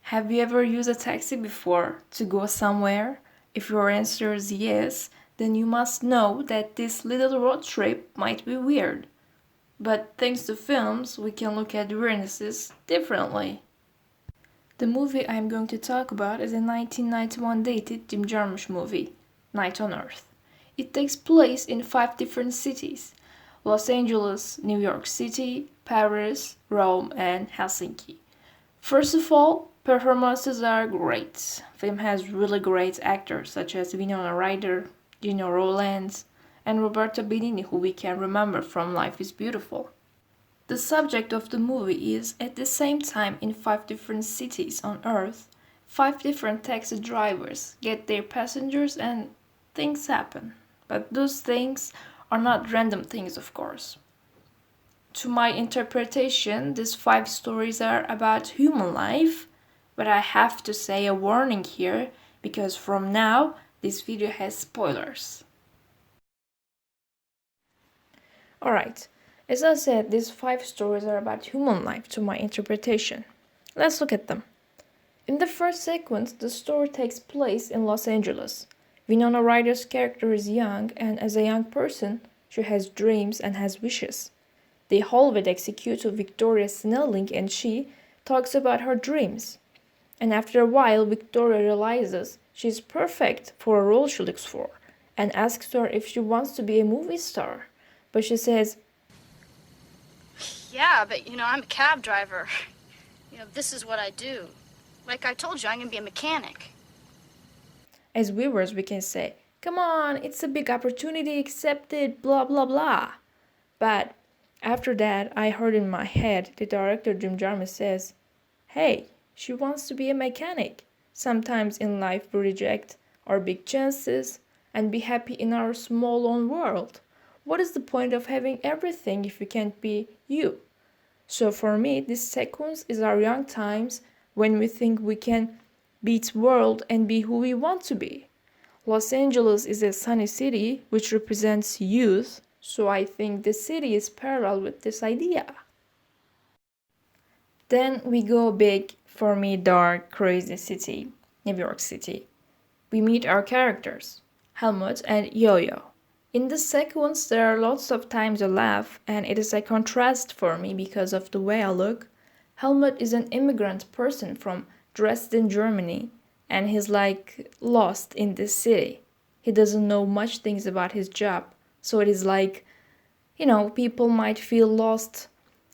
Have you ever used a taxi before to go somewhere? If your answer is yes, then you must know that this little road trip might be weird. But thanks to films, we can look at weirdnesses differently. The movie I'm going to talk about is a 1991 dated Jim Jarmusch movie, Night on Earth. It takes place in five different cities: Los Angeles, New York City, Paris, Rome, and Helsinki. First of all, performances are great. Film has really great actors such as Winona Ryder, Gino Rowlands, and Roberto Benigni, who we can remember from Life is Beautiful. The subject of the movie is, at the same time, in five different cities on Earth, five different taxi drivers get their passengers and things happen. But those things are not random things, of course. To my interpretation, these five stories are about human life, but I have to say a warning here because from now this video has spoilers. Alright, as I said, these five stories are about human life to my interpretation. Let's look at them. In the first sequence, the story takes place in Los Angeles. Winona Ryder's character is young, and as a young person, she has dreams and has wishes. The Hollywood executive Victoria Snelling and she talks about her dreams. And after a while, Victoria realizes she's perfect for a role she looks for and asks her if she wants to be a movie star. But she says, Yeah, but I'm a cab driver. This is what I do. Like I told you, I'm gonna be a mechanic. as viewers, we can say, come on, it's a big opportunity, accept it, blah blah blah. But after that, I heard in my head the director Jim Jarmusch says, hey, she wants to be a mechanic. Sometimes in life we reject our big chances and be happy in our small own world. What is the point of having everything if you can't be you? So for me, this sequence is our young times when we think we can beat world and be who we want to be. Los Angeles is a sunny city which represents youth, so I think the city is parallel with this idea. Then we go big, for me, dark, crazy city, New York City. We meet our characters, Helmut and Yo-Yo. In this sequence, there are lots of times I laugh, and it is a contrast for me because of the way I look. Helmut is an immigrant person from Dresden, Germany, and he's like lost in this city. He doesn't know much things about his job, so it is like, people might feel lost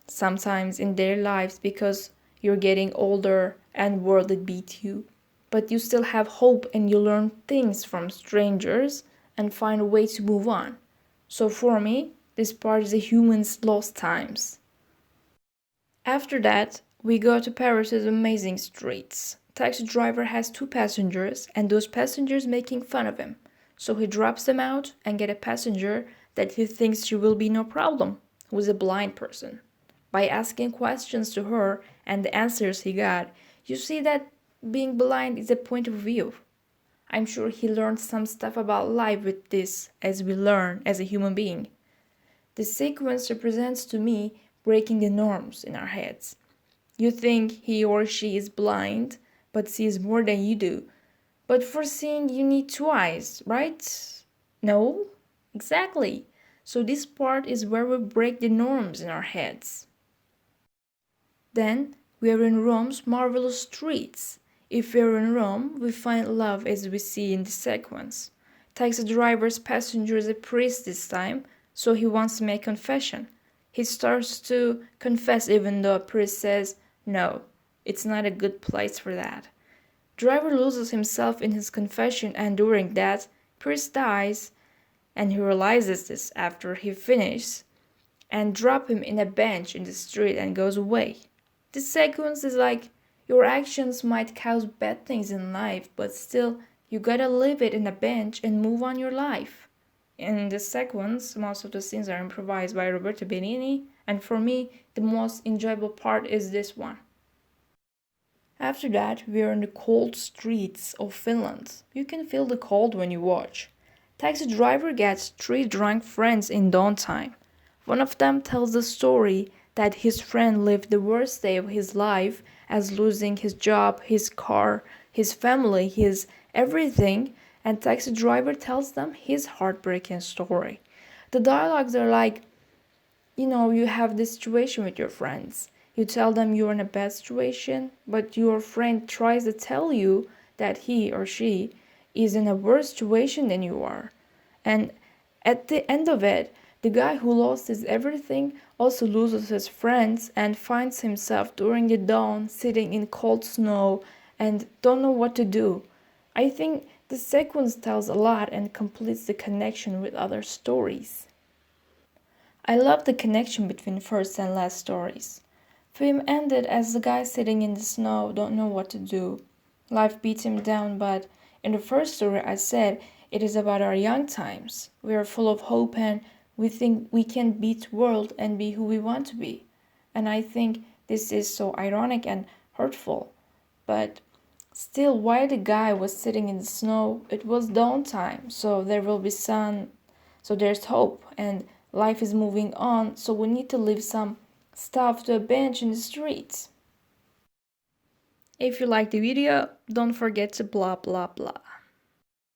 sometimes in their lives because you're getting older and world beat you. But you still have hope and you learn things from strangers and find a way to move on. So for me, this part is a human's lost times. After that, we go to Paris's amazing streets. Taxi driver has two passengers and those passengers making fun of him. So he drops them out and get a passenger that he thinks she will be no problem, who is a blind person. By asking questions to her and the answers he got, you see that being blind is a point of view. I'm sure he learned some stuff about life with this as we learn as a human being. This sequence represents to me breaking the norms in our heads. You think he or she is blind, but sees more than you do. But for seeing, you need two eyes, right? No? Exactly. So this part is where we break the norms in our heads. Then we are in Rome's marvelous streets. If we are in Rome, we find love as we see in the sequence. Taxi driver's passenger is a priest this time, so he wants to make confession. He starts to confess even though a priest says, no, it's not a good place for that. Driver loses himself in his confession and during that, priest dies and he realizes this after he finishes and drop him in a bench in the street and goes away. This sequence is like your actions might cause bad things in life, but still you gotta leave it in a bench and move on your life. In this sequence, most of the scenes are improvised by Roberto Benigni, and for me, the most enjoyable part is this one. After that, we are in the cold streets of Finland. You can feel the cold when you watch. Taxi driver gets three drunk friends in dawn time. One of them tells the story that his friend lived the worst day of his life, as losing his job, his car, his family, his everything, and taxi driver tells them his heartbreaking story. The dialogues are like, you have this situation with your friends. You tell them you're in a bad situation, but your friend tries to tell you that he or she is in a worse situation than you are. And at the end of it, the guy who lost his everything also loses his friends and finds himself during the dawn sitting in cold snow and don't know what to do. I think the sequence tells a lot and completes the connection with other stories. I love the connection between first and last stories. Film ended as the guy sitting in the snow don't know what to do. Life beats him down, but in the first story I said it is about our young times. We are full of hope and we think we can beat world and be who we want to be. And I think this is so ironic and hurtful. But still, while the guy was sitting in the snow, it was dawn time, so there will be sun, so there's hope, and life is moving on, so we need to leave some stuff to a bench in the streets. If you like the video, don't forget to blah blah blah.